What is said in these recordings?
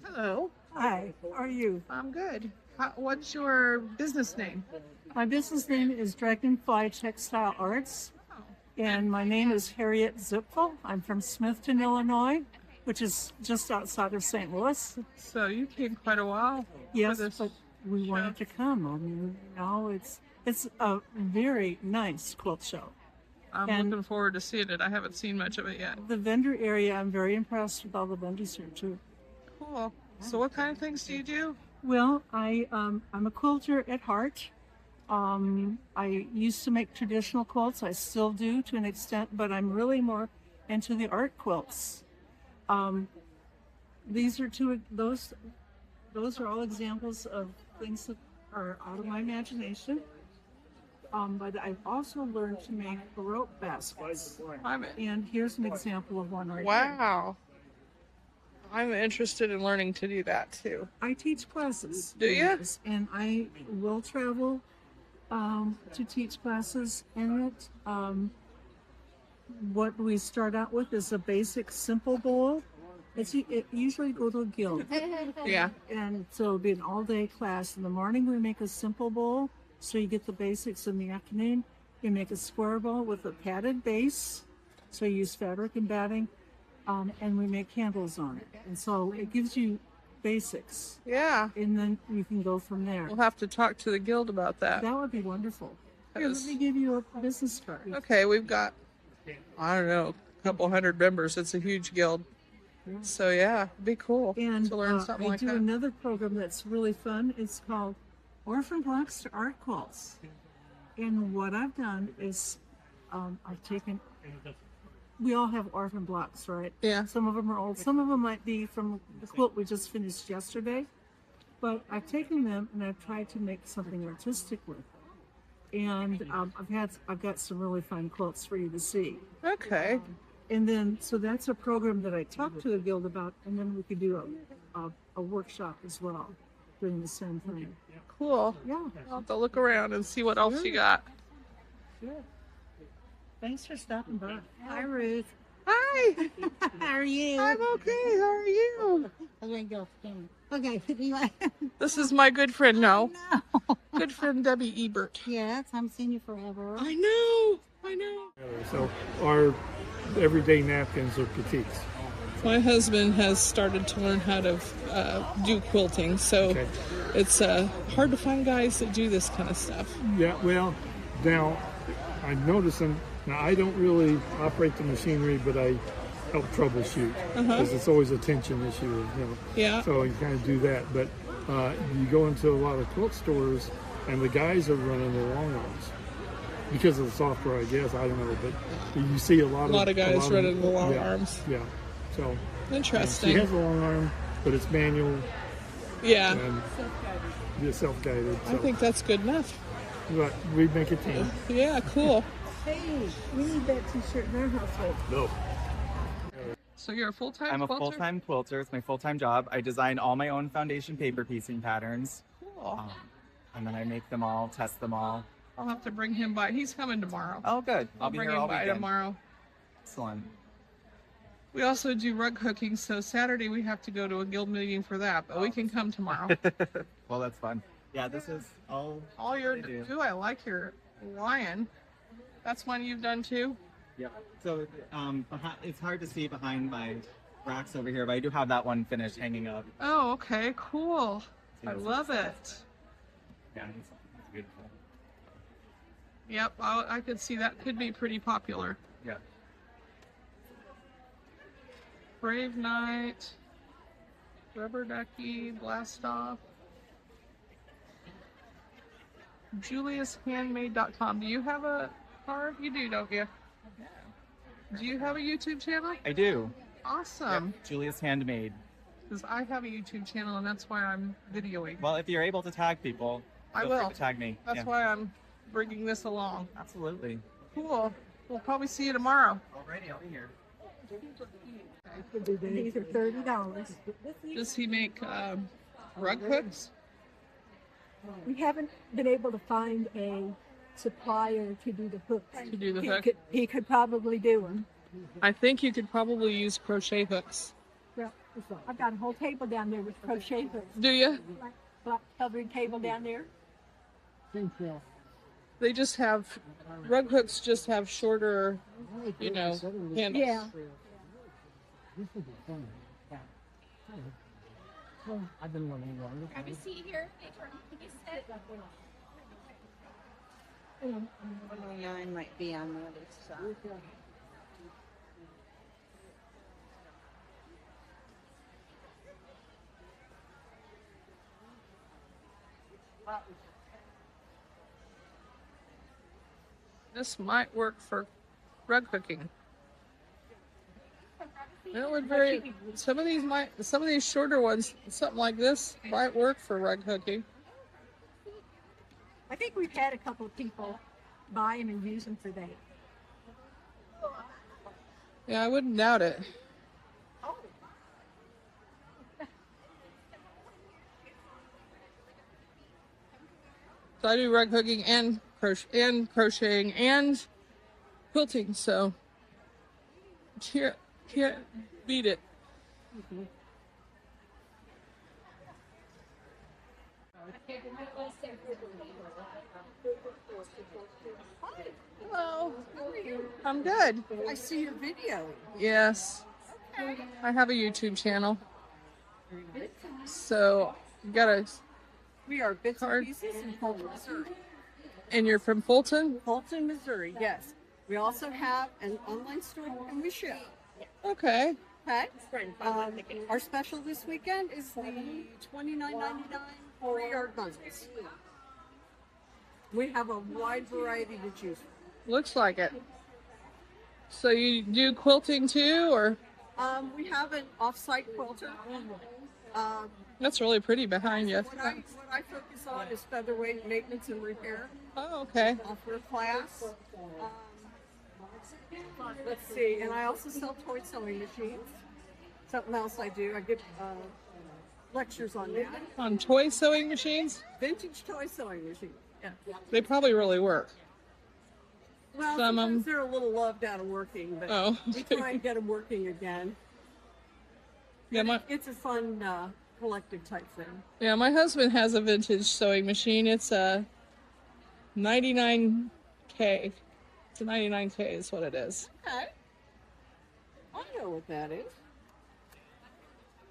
Hello. Hi, how are you? I'm good. What's your business name? My business name is Dragonfly Textile Arts, and my name is Harriet Zipfel. I'm from Smithton, Illinois, which is just outside of St. Louis. So you came quite a while Yes, for this but we show. wanted to come. I mean, it's a very nice quilt show. I'm and- looking forward to seeing it. I haven't seen much of it yet. The vendor area, I'm very impressed with all the vendors here too. Cool. So what kind of things do you do? Well, I'm a quilter at heart. I used to make traditional quilts. I still do to an extent, but I'm really more into the art quilts. These are those are all examples of things that are out of my imagination. But I've also learned to make rope baskets. And here's an example of one right here. Wow. I'm interested in learning to do that too. I teach classes. Do you? And I will travel to teach classes in it. What we start out with is a basic simple bowl. It usually go to a guild. Yeah. And so it'll be an all-day class. In the morning we make a simple bowl, so you get the basics. In the afternoon we make a square bowl with a padded base, so you use fabric and batting, and we make handles on it. And so it gives you basics. Yeah. And then you can go from there. We'll have to talk to the guild about that. That would be wonderful. Here, let me give you a business card. Okay, we've got, I don't know, a couple hundred members. It's a huge guild. So yeah, it'd be cool And to learn something I like do that. another program that's really fun. It's called Orphan Blocks to Art Quilts. And what I've done is I've taken, we all have orphan blocks, right? Yeah. Some of them are old. Some of them might be from the quilt we just finished yesterday. But I've taken them and I've tried to make something artistic with them. And I've got some really fun quilts for you to see. Okay. And then, so that's a program that I talked to the guild about, and then we could do a workshop as well, doing the same thing. Cool. Yeah. I'll have to look around and see what else you got. Sure. Thanks for stopping by. Hi, Ruth. Hi. How are you? I'm okay. How are you? I'm going to go. Okay. This is my good friend. No. No. Good friend Debbie Ebert. Yes, I'm seeing you forever. I know. I know. So our everyday napkins are petites. My husband has started to learn how to do quilting, so Okay. it's hard to find guys that do this kind of stuff. Yeah, well, now I'm noticing, now I don't really operate the machinery, but I help troubleshoot because it's always a tension issue, you know. Yeah. So you kind of do that, but you go into a lot of quilt stores and the guys are running the long arms. Because of the software, I guess, I don't know, but you see a lot of guys running the long arms. Yeah, so Interesting. she has a long arm, but it's manual Yeah. and self-guided. So. I think that's good enough. But we make a team. Yeah, cool. Hey, we need that t-shirt in our household. No. So you're a full-time I'm a quilter? full-time quilter. It's my full-time job. I design all my own foundation paper piecing patterns. Cool. And then I make them all, test them all. I'll have to bring him by. He's coming tomorrow. Oh, good. I'll I'll be bring here him all by weekend. tomorrow. Excellent. We also do rug hooking, so Saturday we have to go to a guild meeting for that, but we can come tomorrow. Well, that's fun. Yeah, this is all Your I do. do. I like your lion. That's one you've done too? Yeah. So it's hard to see behind my racks over here, but I do have that one finished hanging up. Oh, okay, cool. I Yes, love it. Yeah, it's beautiful. Yep, I could see that could be pretty popular. Yeah. Brave Knight, Rubber Ducky, Blast Off, JuliusHandmade.com. Do you have a card? You do, don't you? Do you have a YouTube channel? I do. Awesome. Yep. Julius Handmade. Because I have a YouTube channel and that's why I'm videoing. Well, if you're able to tag people, I feel free will. to tag me. That's Yeah. why I'm bringing this along. Absolutely. Cool. We'll probably see you tomorrow. Alrighty, I'll be here. These are $30. Does he make rug hooks? We haven't been able to find a supplier to do the hooks. To do the hook? He could probably do them. I think you could probably use crochet hooks. Well, I've got a whole table down there with crochet hooks. Do you? Black covering table down there. They just have, rug hooks just have shorter, handles. Yeah. Grab a seat here. Can you sit? 109 might be on the other side. This might work for rug hooking. That would very, some of these shorter ones, something like this might work for rug hooking. I think we've had a couple of people buy them and use them for that. Yeah, I wouldn't doubt it. So I do rug hooking and crocheting and quilting, so can't beat it. Hello. I'm good. I see your video. Yes. I have a YouTube channel. So you gotta. We are Bits Card. and Pieces in Fulton, Missouri. And you're from Fulton? Fulton, Missouri, yes. We also have an online store and we ship. Okay. Okay. Our special this weekend is the $29.99 4-yard bundles. We have a wide variety to choose from. Looks like it. So you do quilting too, or? We have an off-site quilter. That's really pretty behind you. What I focus on is featherweight maintenance and repair. Oh, okay. Offer a class. Let's see, and I also sell toy sewing machines. Something else I do, I give lectures on that. On toy sewing machines? Vintage toy sewing machines. Yeah. They probably really work. Well, Some sometimes they're a little loved out of working, but Oh, we try and get them working again. Yeah, It's a fun collective type thing. my husband has a vintage sewing machine. It's a 99K. It's a 99K is what it is. Okay. I know what that is.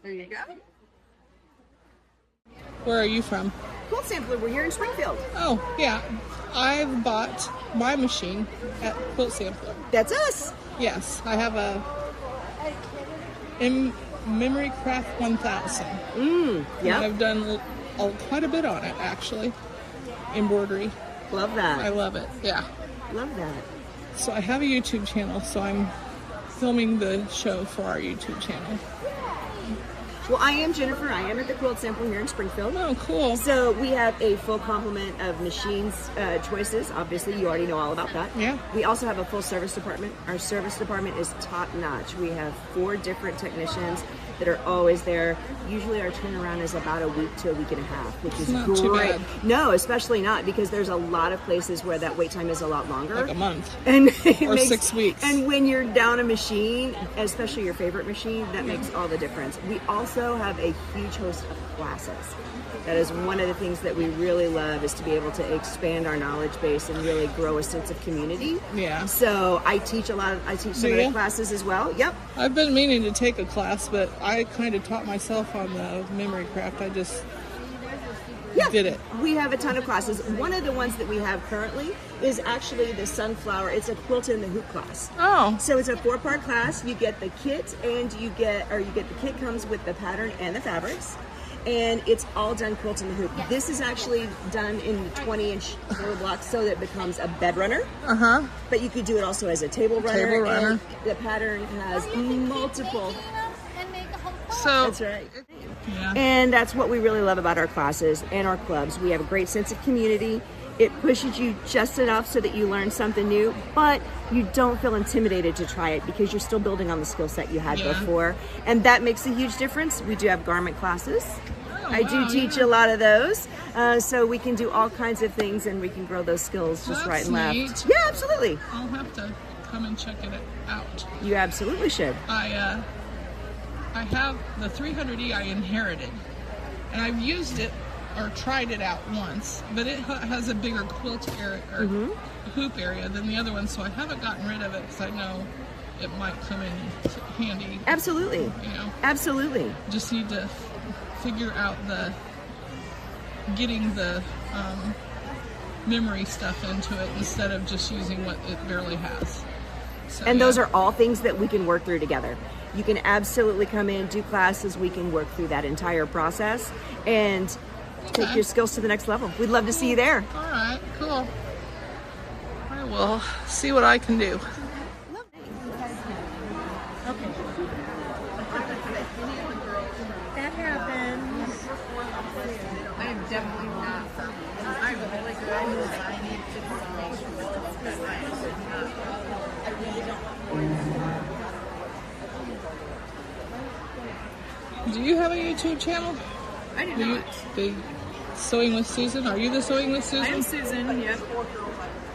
There you go. Where are you from? Quilt Sampler, we're here in Springfield. Oh, yeah. I've bought my machine at Quilt Sampler. That's us. Yes, I have a Memory Craft 1000. Yep. I've done quite a bit on it, actually. Embroidery. Love that. I love it. Yeah. Love that. So I have a YouTube channel, so I'm filming the show for our YouTube channel. Well, I am Jennifer. I am at the Quilt Sampler here in Springfield. Oh, cool. So we have a full complement of machines choices. Obviously, you already know all about that. Yeah. We also have a full service department. Our service department is top notch. We have 4 different technicians that are always there. Usually our turnaround is about a week to a week and a half, which is not great. too bad. No, especially not, because there's a lot of places where that wait time is a lot longer. Like a month. And it Or 6 weeks. And when you're down a machine, especially your favorite machine, that makes all the difference. We also have a huge host of classes. That is one of the things that we really love, is to be able to expand our knowledge base and really grow a sense of community. Yeah. So I teach some of the classes as well. Yep. I've been meaning to take a class, but I kind of taught myself on the Memory Craft. I just did it. We have a ton of classes. One of the ones that we have currently is actually the Sunflower. It's a quilt in the hoop class. Oh. So it's a 4-part class. You get the kit, and the kit comes with the pattern and the fabrics. And it's all done quilt in the hoop. This is actually done in the 20-inch roller blocks so that it becomes a bed runner. Uh-huh. But you could do it also as a table runner. Table runner. And the pattern has multiple. And make a whole So, That's right. yeah. And that's what we really love about our classes and our clubs. We have a great sense of community. It pushes you just enough so that you learn something new, but you don't feel intimidated to try it because you're still building on the skill set you had before. And that makes a huge difference. We do have garment classes. I do teach a lot of those. So we can do all kinds of things and we can grow those skills just right and left. Neat. Yeah, absolutely. I'll have to come and check it out. You absolutely should. I have the 300E I inherited, and I've used it or tried it out once, but it has a bigger quilt area or hoop area than the other one, so I haven't gotten rid of it because I know it might come in handy. Absolutely. You know, Absolutely. just need to figure out getting the memory stuff into it instead of just using what it barely has. So, And those are all things that we can work through together. You can absolutely come in, do classes. We can work through that entire process and take your skills to the next level. We'd love to see you there. All right, cool. I will see what I can do. That happens. I am definitely not. I'm really good. I need to make sure that I really don't. Do you have a YouTube channel? I do not. The Sewing with Susan? Are you the Sewing with Susan? I am Susan, yep.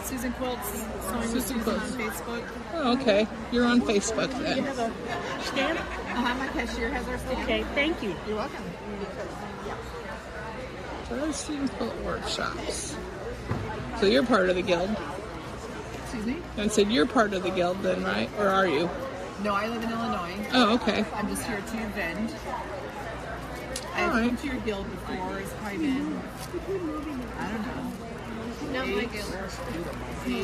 Susan Quilts, Sewing with Susan on Quilts. Facebook. Oh, okay. You're on Facebook then. You have a stamp? My cashier has our stamp. Okay, thank you. You're welcome. Roasting Quilt Workshops. So you're part of the guild. Excuse me? I said you're part of the guild then, right? Or are you? No, I live in Illinois. Oh, okay. I'm just here to vend. I've Alright. been to your guild before. It's probably been, I don't know, 8 years ago, 10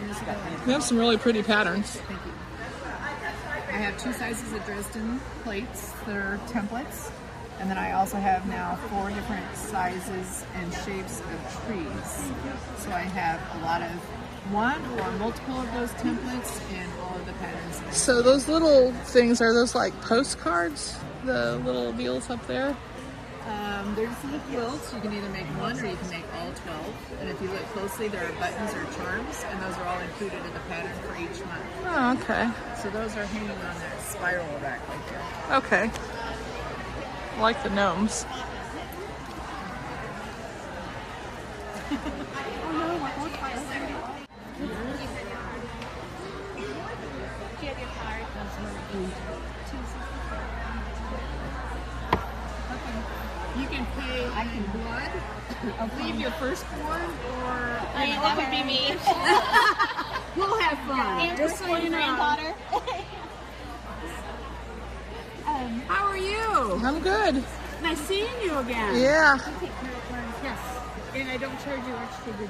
years ago. You have some really pretty patterns. Thank you. I have 2 sizes of Dresden plates that are templates. And then I also have now 4 different sizes and shapes of trees. So I have a lot of one or multiple of those templates and all of the patterns. So those little things, are those like postcards? The little deals up there? They're just little quilts. You can either make one or you can make all 12. And if you look closely, there are buttons or charms, and those are all included in the pattern for each month. Oh, okay. So those are hanging on that spiral rack right there. Okay. I like the gnomes. You can pay in blood, leave your firstborn, or that would be me. we'll have fun. And firstborn granddaughter. How are you? I'm good. Nice seeing you again. Yeah. Yes. And I don't charge you extra to do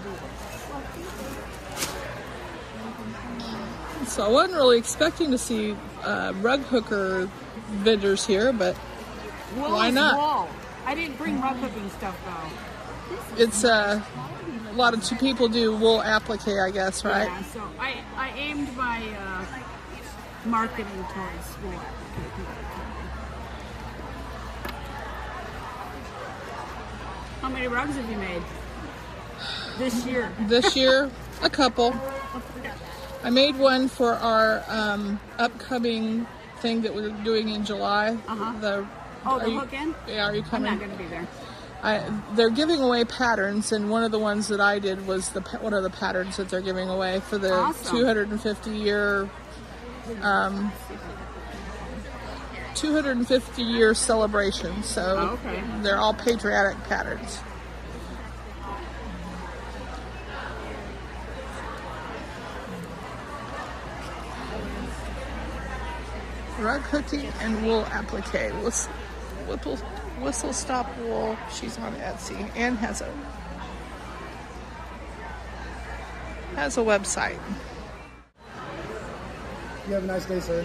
this. So I wasn't really expecting to see rug hooker vendors here, but why not? Wall. I didn't bring rug hooking stuff though. It's a lot of people do wool applique, I guess, right? Yeah, so I aimed my marketing towards wool applique. How many rugs have you made this year? This year, a couple. I made one for our upcoming thing that we're doing in July. The hook in? Yeah, are you I'm coming? not going to be there. They're giving away patterns, and one of the ones that I did was one of the patterns that they're giving away for the Awesome. 250 year celebration. So Okay. they're all patriotic patterns. Rug hooking and wool applique. Whistle stop wool. She's on Etsy and has a website. You have a nice day, sir.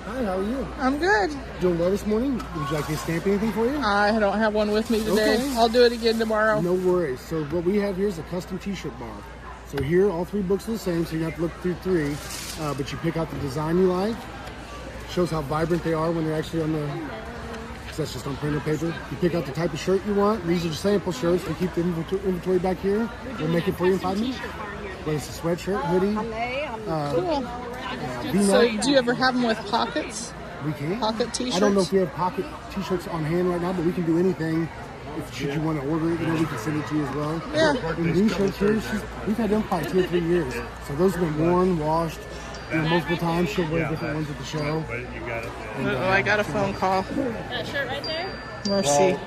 Hi, how are you? I'm good. Doing well this morning? Would you like me to stamp anything for you? I don't have one with me today. Okay. I'll do it again tomorrow. No worries. So what we have here is a custom t-shirt bar. So here, all 3 books are the same, so you don't have to look through 3. But you pick out the design you like. Shows how vibrant they are when they're actually on the... Because that's just on printer paper. You pick out the type of shirt you want. These are the sample shirts. We keep the inventory back here. We'll make it for you in 5 minutes. Whether it's a sweatshirt, hoodie, Cool. V-neck. So do you ever have them with pockets? We can. Pocket t-shirts? I don't know if we have pocket t-shirts on hand right now, but we can do anything. If should you want to order it, we can send it to you as well. Yeah. And these shirts here, we've had them probably 2 or 3 years. So those have been worn, washed, multiple times. She'll wear different ones at the show. But you got it. I got a phone call. That shirt right there? Mercy.